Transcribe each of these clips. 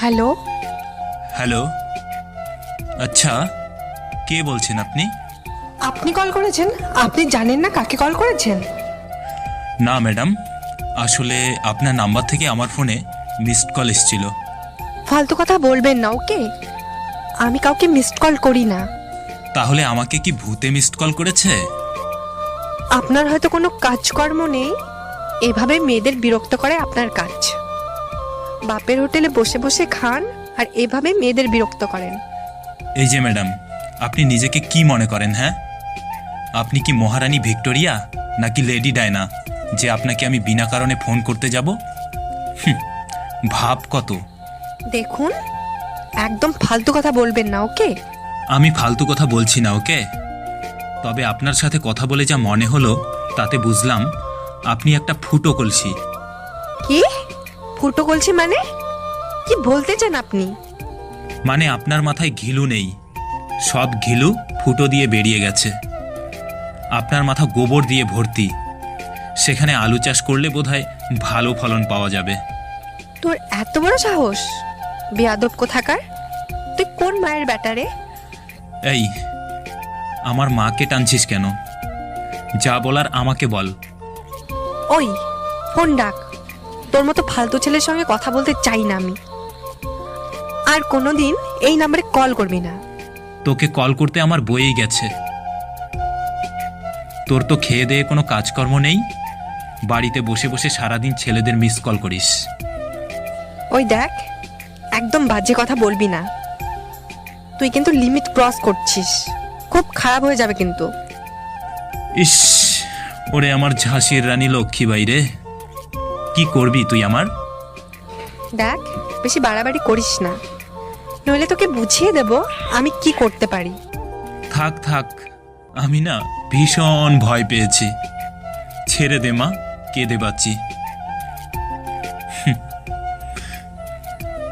Hello. Hello. আচ্ছা, কে বলছেন আপনি? আপনি কল করেছেন? আপনি জানেন না কাকে কল করেছেন? না ম্যাডাম, আসলে আপনার নাম্বার থেকে আমার ফোনে মিসড কল এসেছিল। ফালতু কথা বলবেন না, ওকে? আমি কাউকে মিসড কল করি না। তাহলে আমাকে কি ভূতে মিসড কল করেছে? আপনার হয়তো কোনো কাজকর্ম নেই, এভাবে মেয়েদের বিরক্ত করে আপনার কাজ। বাপের হোটেলে বসে বসে খান আর এভাবে মেয়েদের বিরক্ত করেন। এই যে ম্যাডাম, আপনি নিজেকে কি মনে করেন? হ্যাঁ, আপনি কি মহারানী ভিক্টোরিয়া নাকি লেডি ডায়না যে আপনাকে আমি বিনা কারণে ফোন করতে যাব? ভাব কত! দেখুন, একদম ফালতু কথা বলবেন না, ওকে? আমি ফালতু কথা বলছি না, ওকে? তবে আপনার সাথে কথা বলে যা মনে হলো তাতে বুঝলাম আপনি একটা ফুটো কলসি। কি ফুটো কলসি মানে? কি বলতে চান আপনি? মানে আপনার মাথায় ঘিলু নেই, সব ঘিলু ফুটো দিয়ে বেরিয়ে গেছে। আপনার মাথা গোবর দিয়ে ভর্তি, সেখানে আলু চাষ করলে বোধহয় ভালো ফলন পাওয়া যাবে। তোর এত বড় সাহস! বেয়াদব কোথাকার! তুই কোন মায়ের ব্যাটারে? এই, আমার মাকে টানছিস কেন? যা বলার আমাকে বল। ওই, ফোন ডাক। তোর মতো ফালতু ছেলের সঙ্গে কথা বলতে চাই না আমি। আর কোনোদিন এই নাম্বারে কল করবি না। তোকে কল করতে আমার বয়েই গেছে। তোর তো খেয়ে দেয়ে কোনো কাজকর্ম নেই, বাড়িতে বসে বসে সারাদিন ছেলেদের মিস কল করিস। ওই দেখ, একদম বাজে কথা বলবি না। তুই কিন্তু লিমিট ক্রস করছিস, খুব খারাপ হয়ে যাবে কিন্তু। ইস, ওরে আমার ঝাঁসির রানী লক্ষ্মীবাই রে, কি করবি তুই আমার? দেখ, বেশি বাড়াবাড়ি করিস না, নইলে তোকে বুঝিয়ে দেব আমি কি করতে পারি। থাক থাক, আমি না ভীষণ ভয় পেয়েছি। ছেড়ে দে মা, কেঁদে বাঁচি।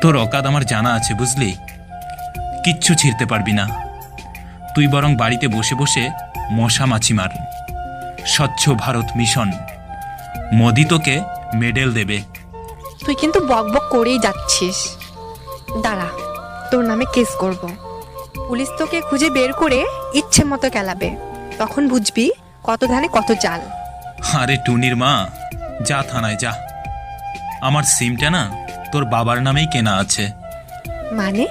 তোর অকাদ আমার জানা আছে, বুঝলি? কিচ্ছু ছিঁড়তে পারবি না। তুই বরং বাড়িতে বসে বসে মশা মাছি মার। স্বচ্ছ ভারত মিশন, মোদি তোকে মেডেল দেবে। তুই কিন্তু বকবক করেই যাচ্ছিস। দাঁড়া, তোর নামে কেস করব। পুলিশ তোকে খুঁজে বের করে ইচ্ছে মতো কেলাবে, তখন বুঝবি কত ধানে কত চাল। আরে টুনির মা, যা থানায় যা। আমার সিমটা না তোর বাবার নামেই কেনা আছে। মানে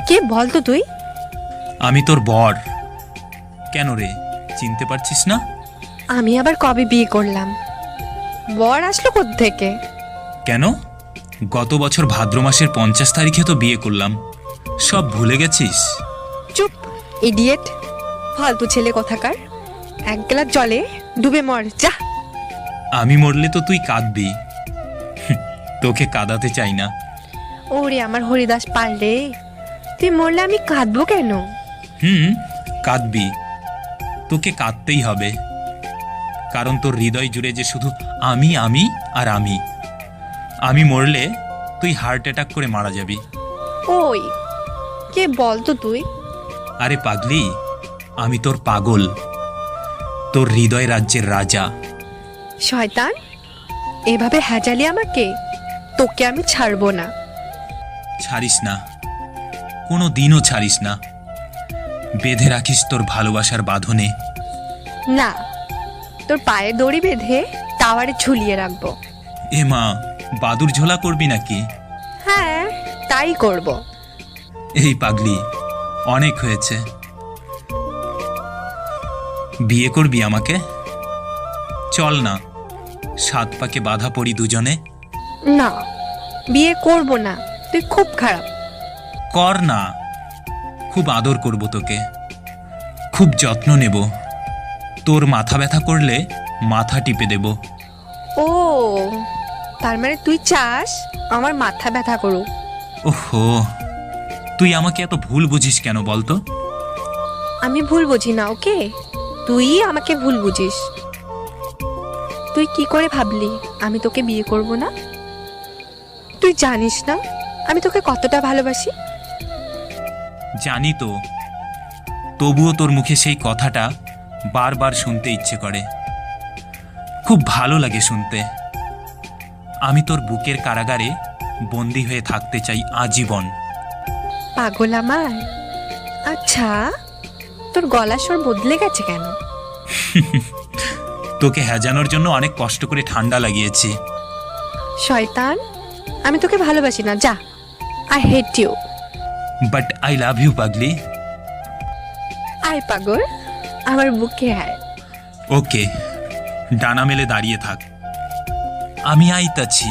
কে বল তো তুই? আমি তোর বর। কেন রে, চিনতে পারছিস না? আমি আবার কবে বিয়ে করলাম? বর আসলো কোত্থেকে? কেন, গত বছর ভাদ্র মাসের 50 তারিখে তো বিয়ে করলাম, সব ভুলে গেছিস? চুপ, ইডিয়েট, ফালতু ছেলে কোথাকার। এক গ্লাস জলে ডুবে মর যা। আমি মরলে তো তুই কাঁদবি। তোকে কাঁদাতে চাই না। ওরে আমার হরিদাস পাল রে, তুই মরলে আমি কাঁদবো কেন? কাঁদবি, তোকে কাঁদতেই হবে, কারণ তোর হৃদয় জুড়ে যে শুধু আমি আমি আর আমি। আমি মরলে তুই হার্ট অ্যাটাক করে মারা যাবি। ওই, কে বল তো তুই? আরে পাগলি, আমি তোর পাগল, তোর হৃদয় রাজ্যের রাজা। শয়তান, এভাবে হ্যাজালি আমাকে, তোকে আমি ছাড়বো না। ছাড়িস না, কোনো দিনও ছাড়িস না। বেঁধে রাখিস তোর ভালোবাসার বাঁধনে। না, তোর পায়ে দড়ি বেঁধে টাওয়ারে ঝুলিয়ে রাখবো। এ মা, বাদুর ঝোলা করবি নাকি? হ্যাঁ, তাই করব। এই পাগলি, অনেক হয়েছে। বিয়ে করবি আমাকে? চল না, 7 পাকে বাঁধা পড়ি দুজনে। না, বিয়ে করব না, তুই খুব খারাপ। কর না, খুব আদর করব তোকে, খুব যত্ন নেব। তোর মাথা ব্যথা করলে মাথা টিপে দেব। ও, তার মানে তুই চাস আমার মাথা ব্যথা করুক? ওহো, তুই আমাকে এত ভুল বুঝিস কেন বলতো? আমি ভুল বুঝি না, ওকে? তুই আমাকে ভুল বুঝিস। তুই কি করে ভাবলি আমি তোকে বিয়ে করব না? তুই জানিস না আমি তোকে কতটা ভালোবাসি। জানি তো, তবুও তোর মুখে সেই কথাটা বারবার শুনতে ইচ্ছে করে, খুব ভালো লাগে শুনতে। আমি তোর বুকের কারাগারে বন্দি হয়ে থাকতে চাই আজীবন। পাগল আমার। আচ্ছা, তোর গলার স্বর বদলে গেছে কেন? তোকে হ্যাজানোর জন্য অনেক কষ্ট করে ঠান্ডা লাগিয়েছি। শয়তান, আমি তোকে ভালোবাসি না, যা। I hate you. But I love you পাগলি। আয় পাগল, আমার বুকে আয়। ওকে, ডানা মেলে দাঁড়িয়ে থাক, আমি আইতাছি।